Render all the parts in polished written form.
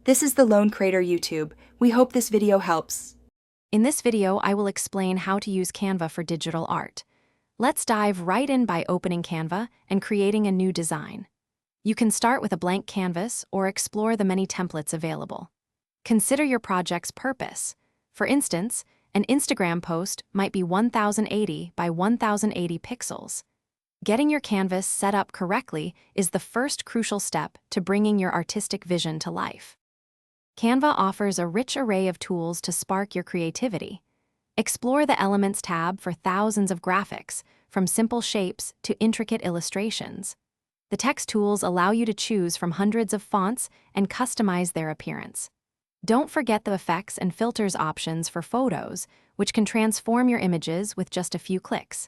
This is the Lone Crater YouTube. We hope this video helps. In this video, I will explain how to use Canva for digital art. Let's dive right in by opening Canva and creating a new design. You can start with a blank canvas or explore the many templates available. Consider your project's purpose. For instance, an Instagram post might be 1080 by 1080 pixels. Getting your canvas set up correctly is the first crucial step to bringing your artistic vision to life. Canva offers a rich array of tools to spark your creativity. Explore the Elements tab for thousands of graphics, from simple shapes to intricate illustrations. The text tools allow you to choose from hundreds of fonts and customize their appearance. Don't forget the effects and filters options for photos, which can transform your images with just a few clicks.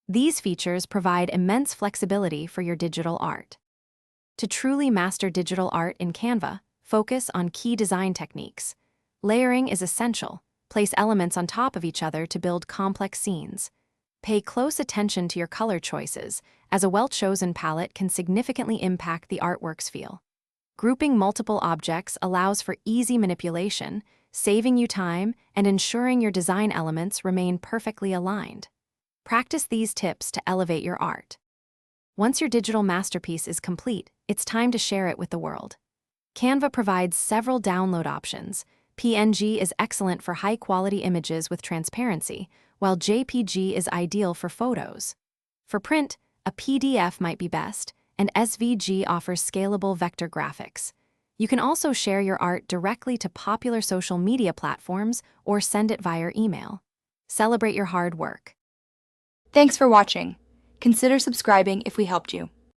These features provide immense flexibility for your digital art. To truly master digital art in Canva, focus on key design techniques. Layering is essential. Place elements on top of each other to build complex scenes. Pay close attention to your color choices, as a well-chosen palette can significantly impact the artwork's feel. Grouping multiple objects allows for easy manipulation, saving you time and ensuring your design elements remain perfectly aligned. Practice these tips to elevate your art. Once your digital masterpiece is complete, it's time to share it with the world. Canva provides several download options. PNG is excellent for high-quality images with transparency, while JPG is ideal for photos. For print, a PDF might be best, and SVG offers scalable vector graphics. You can also share your art directly to popular social media platforms or send it via email. Celebrate your hard work. Thanks for watching. Consider subscribing if we helped you.